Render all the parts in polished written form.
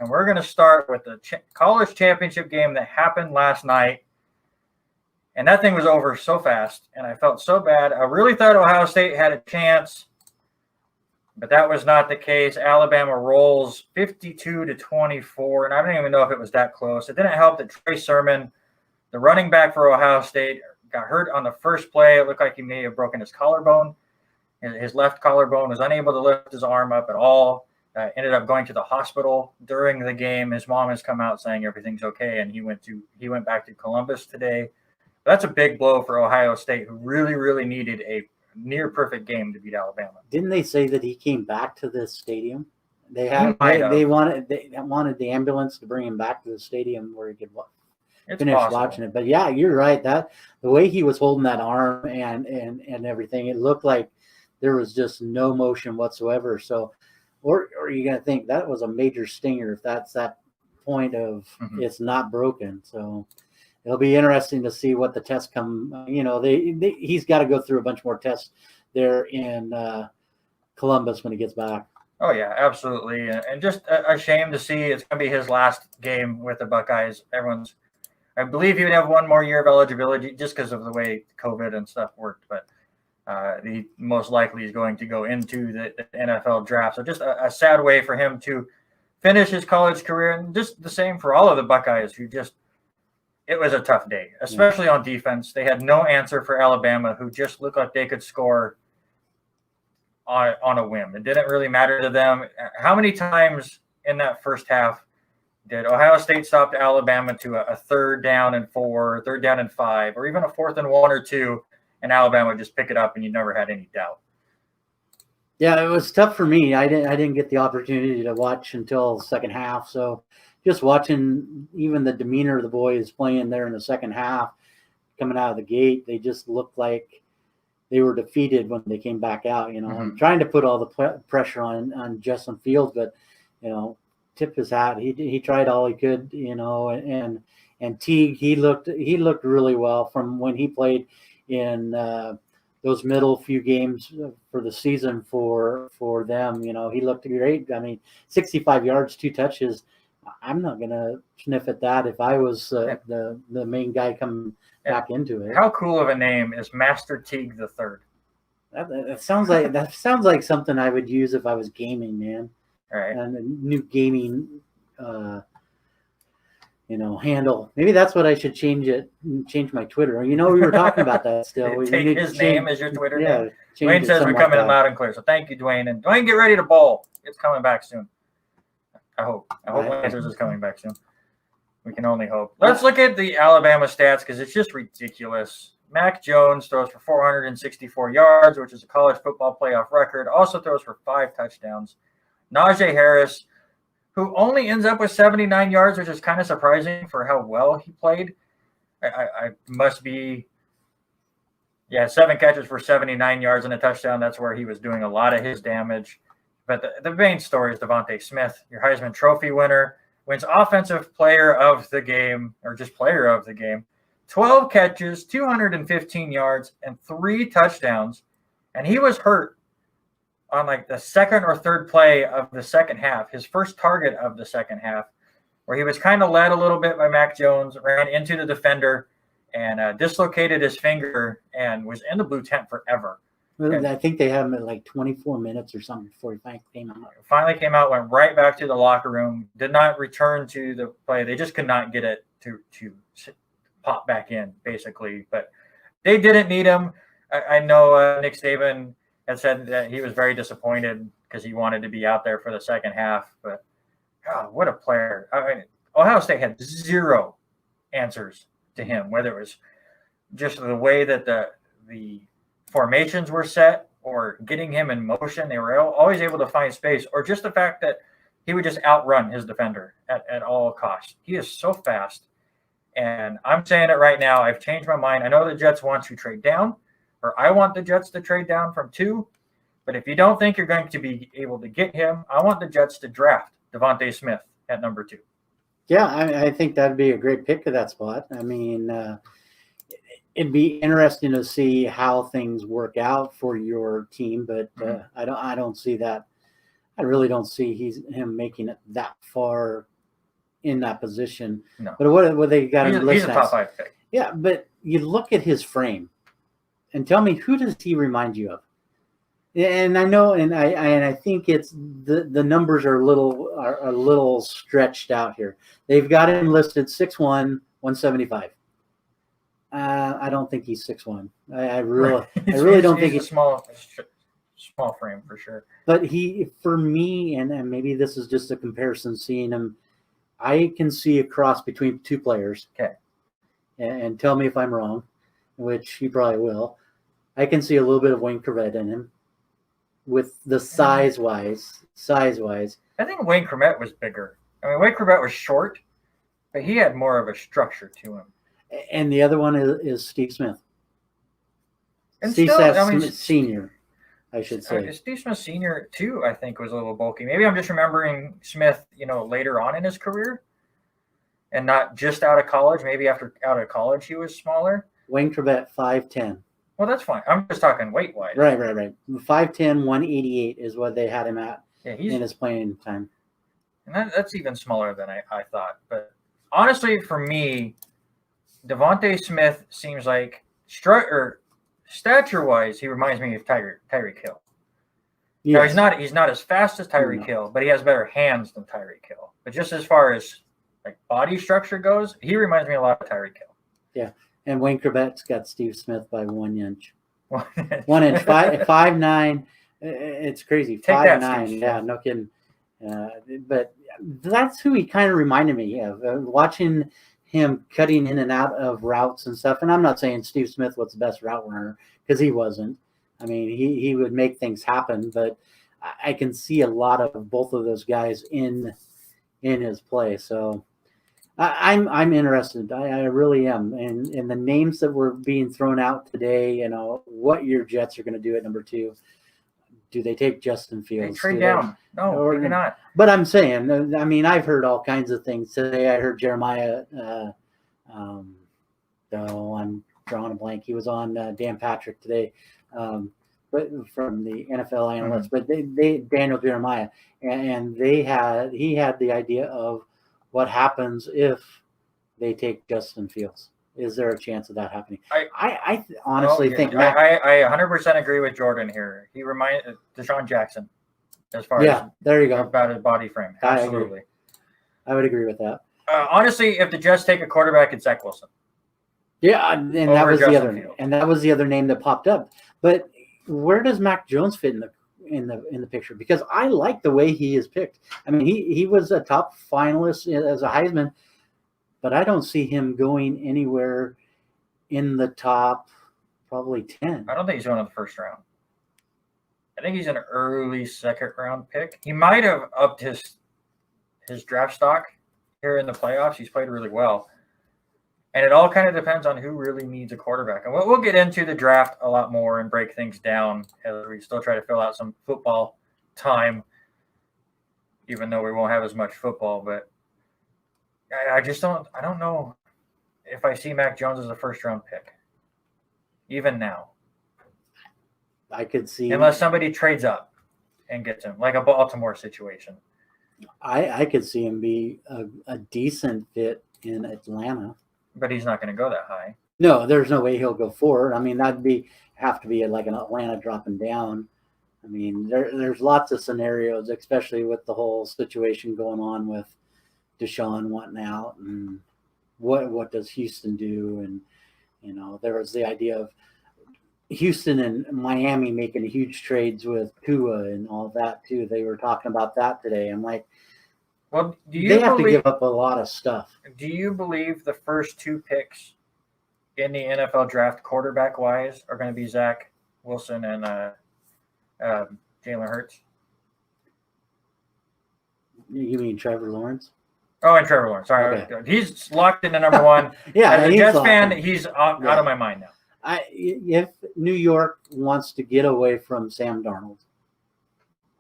And we're going to start with the college championship game that happened last night. And that thing was over so fast, and I felt so bad. I really thought Ohio State had a chance, but that was not the case. Alabama rolls 52-24, and I don't even know if it was that close. It didn't help that Trey Sermon, the running back for Ohio State, got hurt on the first play. It looked like he may have broken his collarbone. His left collarbone, was unable to lift his arm up at all. Ended up going to the hospital during the game. His mom has come out saying everything's okay, and he went back to Columbus today. That's a big blow for Ohio State, who really, really needed a near perfect game to beat Alabama. Didn't they say that he came back to the stadium? They wanted the ambulance to bring him back to the stadium where he could finish watching it. But yeah, you're right. That the way he was holding that arm and everything, it looked like there was just no motion whatsoever. So, or you're gonna think that was a major stinger if that's that point of it's not broken. So it'll be interesting to see what the tests come. He's got to go through a bunch more tests there in Columbus when he gets back. Oh yeah, absolutely, and just a shame to see it's going to be his last game with the Buckeyes. I believe he would have one more year of eligibility just because of the way COVID and stuff worked, but he most likely is going to go into the NFL draft. So just a sad way for him to finish his college career, and just the same for all of the Buckeyes who it was a tough day, especially on defense. They had no answer for Alabama, who just looked like they could score on a whim. It didn't really matter to them. How many times in that first half did Ohio State stop Alabama to a 3rd down and 4, 3rd down and 5, or even a 4th and 1 or 2, and Alabama would just pick it up and you never had any doubt? Yeah, it was tough for me. I didn't get the opportunity to watch until the second half, so just watching even the demeanor of the boys playing there in the second half, coming out of the gate, they just looked like they were defeated when they came back out. And trying to put all the pressure on Justin Fields, but tip his hat. He tried all he could. And Teague, he looked really well from when he played in those middle few games for the season for them. He looked great. I mean, 65 yards, 2 touches. I'm not going to sniff at that if I was the main guy coming back into it. How cool of a name is Master Teague the Third? That sounds like something I would use if I was gaming, man. All right. And a new gaming, handle. Maybe that's what I should change my Twitter. We were talking about that still. Take his name as your Twitter name. Dwayne says we're coming in loud and clear. So thank you, Dwayne. And Dwayne, get ready to bowl. It's coming back soon. I hope Lancers is coming back soon. We can only hope. Let's look at the Alabama stats because it's just ridiculous. Mac Jones throws for 464 yards, which is a college football playoff record. Also throws for 5 touchdowns. Najee Harris, who only ends up with 79 yards, which is kind of surprising for how well he played. I must be, 7 catches for 79 yards and a touchdown. That's where he was doing a lot of his damage. But the main story is Devontae Smith, your Heisman Trophy winner, wins Offensive Player of the Game, or just Player of the Game. 12 catches, 215 yards, and 3 touchdowns. And he was hurt on like the second or third play of the second half, his first target of the second half, where he was kind of led a little bit by Mac Jones, ran into the defender, and dislocated his finger and was in the blue tent forever. I think they had him at like 24 minutes or something before he finally came out, went right back to the locker room, did not return to the play. They just could not get it to pop back in, basically. But they didn't need him. I know Nick Saban had said that he was very disappointed because he wanted to be out there for the second half. But, God, what a player. I mean, Ohio State had 0 answers to him, whether it was just the way that the formations were set or getting him in motion. They were always able to find space, or just the fact that he would just outrun his defender at all costs. He is so fast. And I'm saying it right now. I've changed my mind. I know the Jets want to trade down, or I want the Jets to trade down from 2. But if you don't think you're going to be able to get him, I want the Jets to draft Devontae Smith at number 2. Yeah, I think that'd be a great pick at that spot. I mean, it'd be interesting to see how things work out for your team, but I don't see that. I really don't see him making it that far in that position. No. But what they got him He's listed a top as? 5 pick. Yeah, but you look at his frame and tell me, who does he remind you of? And I know, and I think it's the numbers are a little stretched out here. They've got him listed 6'1", 175. I don't think he's 6'1". I really don't think he's a small frame for sure. But for me, and maybe this is just a comparison, seeing him, I can see a cross between two players. Okay. And tell me if I'm wrong, which he probably will. I can see a little bit of Wayne Chrebet in him, with the size wise. I think Wayne Chrebet was bigger. I mean, Wayne Chrebet was short, but he had more of a structure to him. And the other one is Steve Smith. And Steve still, Smith Senior, I should say. Steve Smith Senior too, I think, was a little bulky. Maybe I'm just remembering Smith, later on in his career, and not just out of college. Maybe after out of college he was smaller. Wayne Chrebet 5'10". Well, that's fine. I'm just talking weight wise. Right. 5'10", 188 is what they had him at in his playing time. And that's even smaller than I thought. But honestly, for me, Devontae Smith seems like stature-wise, he reminds me of Tyreek Hill. Yes. Now, he's not as fast as Tyreek Hill, but he has better hands than Tyreek Hill. But just as far as like body structure goes, he reminds me a lot of Tyreek Hill. Yeah. And Wayne Chrebet's got Steve Smith by 1 inch. 1 inch, 5'9". It's crazy. 5'9". Yeah, no kidding. But that's who he kind of reminded me of. Watching him cutting in and out of routes and stuff. And I'm not saying Steve Smith was the best route runner, because he wasn't. I mean, he would make things happen, but I can see a lot of both of those guys in his play. So I'm interested. I really am. And the names that were being thrown out today, what your Jets are going to do at number 2. Do they take Justin Fields? They trade down. No, maybe not. But I'm saying, I mean, I've heard all kinds of things today. I heard Jeremiah, I'm drawing a blank. He was on Dan Patrick today, but from the NFL analysts. But they Daniel Jeremiah, and he had the idea of what happens if they take Justin Fields. Is there a chance of that happening? I honestly think I 100% agree with Jordan here. He reminds Deshaun Jackson as far as there you go about his body frame. Absolutely, I would agree with that. Honestly, if the Jets take a quarterback, it's Zach Wilson. Yeah, and that was the other, and that was the other name that popped up. But where does Mac Jones fit in the picture? Because I like the way he is picked. I mean, he was a top finalist as a Heisman. But I don't see him going anywhere in the top probably 10. I don't think he's going in the first round. I think he's an early second round pick. He might have upped his draft stock here in the playoffs. He's played really well. And it all kind of depends on who really needs a quarterback. And we'll get into the draft a lot more and break things down as we still try to fill out some football time, even though we won't have as much football. But I don't know if I see Mac Jones as a first-round pick, even now. I could see. Unless somebody trades up and gets him, like a Baltimore situation. I could see him be a decent fit in Atlanta. But he's not going to go that high. No, there's no way he'll go forward. I mean, have to be like an Atlanta dropping down. I mean, there's lots of scenarios, especially with the whole situation going on with Deshaun wanting out, and what does Houston do? And there was the idea of Houston and Miami making huge trades with Tua and all that too. They were talking about that today. I'm like, well, they have to give up a lot of stuff. Do you believe the first 2 picks in the NFL draft, quarterback wise, are going to be Zach Wilson and Jalen Hurts? You mean Trevor Lawrence? Oh, and Trevor Lawrence. Sorry, okay. He's locked into number 1. Yeah, as a Jets fan, he's out of my mind now. If New York wants to get away from Sam Darnold,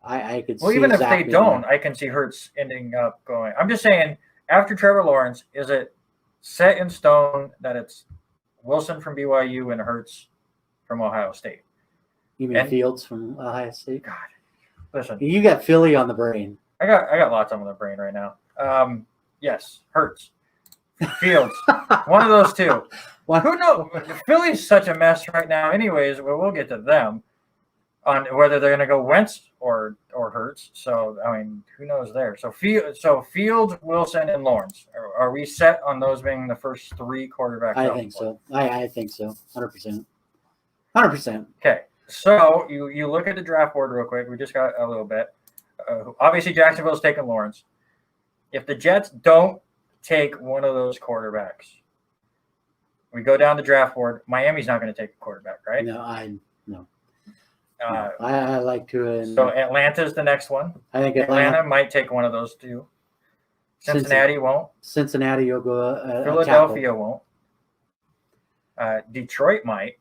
I could see. Well, even if they don't, I can see Hurts ending up going. I'm just saying, after Trevor Lawrence, is it set in stone that it's Wilson from BYU and Hurts from Ohio State? You mean Fields from Ohio State? God, listen, you got Philly on the brain. I got lots on the brain right now. Yes, Hurts, Fields, one of those two. Well, Who knows? Philly's such a mess right now. Anyways, we'll get to them on whether they're going to go Wentz or Hurts. So I mean, who knows there? So Fields, Wilson, and Lawrence. Are we set on those being the first three quarterbacks? I think so. I think so. 100%. 100%. Okay. So you look at the draft board real quick. We just got a little bit. Obviously, Jacksonville's taking Lawrence. If the Jets don't take one of those quarterbacks, we go down the draft board. Miami's not going to take a quarterback, right? No. I like to. So Atlanta's the next one. I think Atlanta might take one of those two. Cincinnati won't. Cincinnati will go. Philadelphia won't. Detroit might.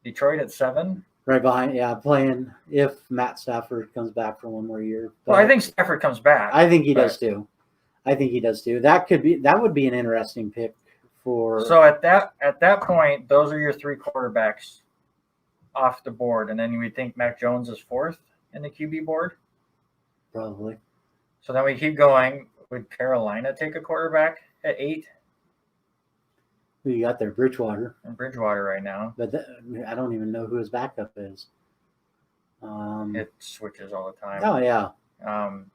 Detroit at 7. Right behind, playing if Matt Stafford comes back for one more year. Well, I think Stafford comes back. I think he does too. That would be an interesting pick for. So at that point, those are your 3 quarterbacks off the board, and then we think Mac Jones is 4th in the QB board. Probably. So then we keep going. Would Carolina take a quarterback at 8? Who you got there? Bridgewater. In Bridgewater right now. But I don't even know who his backup is. It switches all the time. Oh, yeah.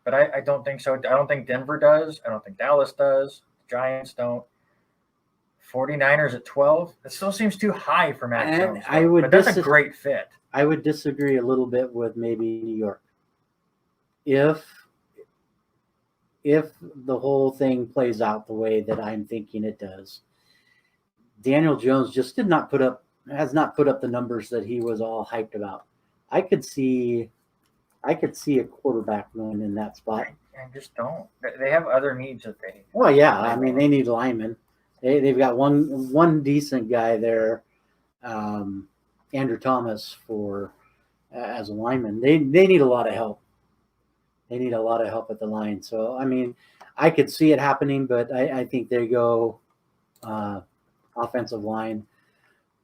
But I don't think so. I don't think Denver does. I don't think Dallas does. Giants don't. 49ers at 12. It still seems too high for Mac Jones. But that's a great fit. I would disagree a little bit with maybe New York. If the whole thing plays out the way that I'm thinking it does, Daniel Jones just has not put up the numbers that he was all hyped about. I could see a quarterback going in that spot. I just don't. They have other needs that they. Well, yeah. I mean, they need linemen. They've got one decent guy there, Andrew Thomas as a lineman. They need a lot of help. They need a lot of help at the line. So I mean, I could see it happening, but I think they go offensive line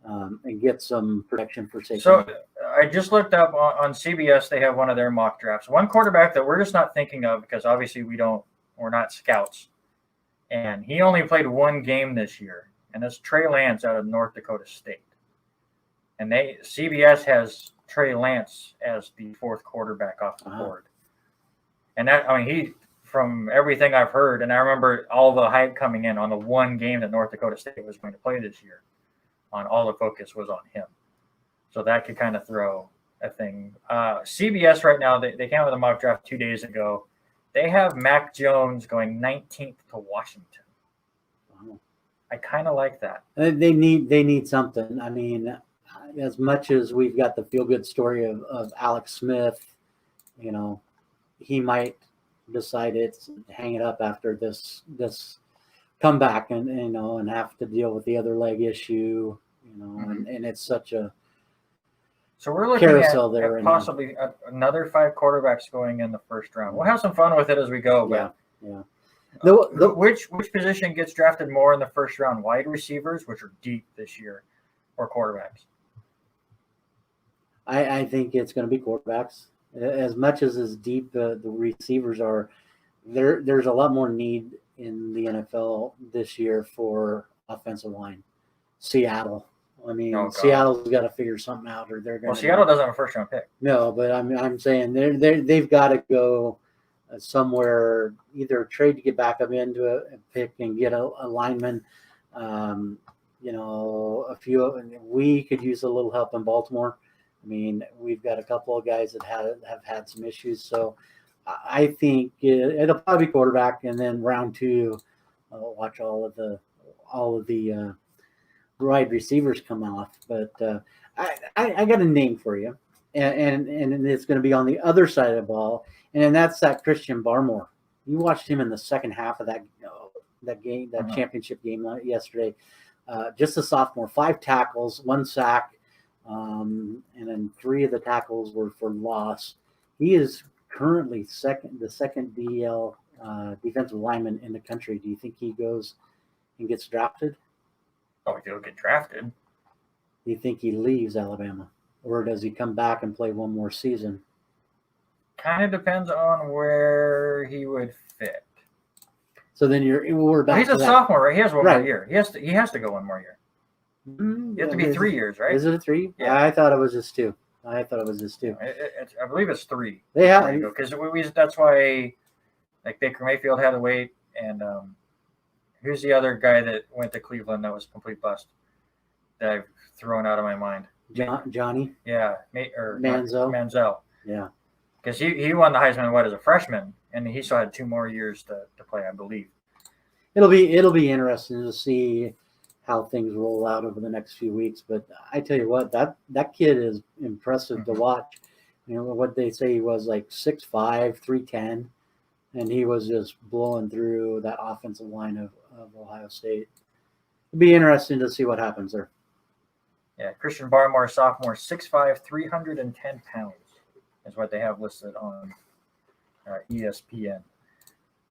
and get some protection for safety. So I just looked up on CBS. They have one of their mock drafts. One quarterback that we're just not thinking of because obviously we're not scouts. And he only played 1 game this year, and that's Trey Lance out of North Dakota State. And CBS has Trey Lance as the 4th quarterback off the board. And he, from everything I've heard, and I remember all the hype coming in on the 1 game that North Dakota State was going to play this year, on all the focus was on him. So that could kind of throw a thing. CBS right now, they came out with a mock draft 2 days ago. They have Mac Jones going 19th to Washington. Wow. I kind of like that. They need something. I mean, as much as we've got the feel-good story of Alex Smith, he might decide to hang it up after this comeback and have to deal with the other leg issue, and it's such a so we're looking carousel at possibly another 5 quarterbacks going in the first round. We'll have some fun with it as we go. But which position gets drafted more in the first round? Wide receivers, which are deep this year, or quarterbacks? I think it's going to be quarterbacks. As much as deep the receivers are, there's a lot more need in the NFL this year for offensive line. Seattle. I mean, Seattle's got to figure something out, or they're going. Well, Seattle doesn't have a first-round pick. No, but I'm saying they've got to go somewhere, either trade to get back up into a pick and get a lineman. A few. We could use a little help in Baltimore. I mean, we've got a couple of guys that have had some issues, so I think it'll probably be quarterback, and then round 2, watch all of the wide receivers come off. But I got a name for you, and it's going to be on the other side of the ball, and that's that Christian Barmore. You watched him in the second half of that game, that championship game yesterday. Just a sophomore, 5 tackles, 1 sack. And then 3 of the tackles were for loss. He is currently the second DL defensive lineman in the country. Do you think he goes and gets drafted? Oh, he'll get drafted. Do you think he leaves Alabama, or does he come back and play one more season? Kind of depends on where he would fit. So then we're back. He's a to that. sophomore, right? He has one more Right. year. He has to go one more year. You have to be 3 years, right? Is it a 3? Yeah. I thought it was just 2. I believe it's 3. They have because that's why like Baker Mayfield had to wait, and who's the other guy that went to Cleveland that was a complete bust that I've thrown out of my mind? Johnny. Yeah, Manziel. Yeah, because he won the Heisman as a freshman, and he still had 2 more years to play, I believe. It'll be interesting to see how things roll out over the next few weeks. But I tell you what, that kid is impressive to watch. You know what they say, he was like 6'5", 310, and he was just blowing through that offensive line of Ohio State. It'll be interesting to see what happens there. Yeah, Christian Barmore, sophomore, 6'5", 310 pounds is what they have listed on ESPN.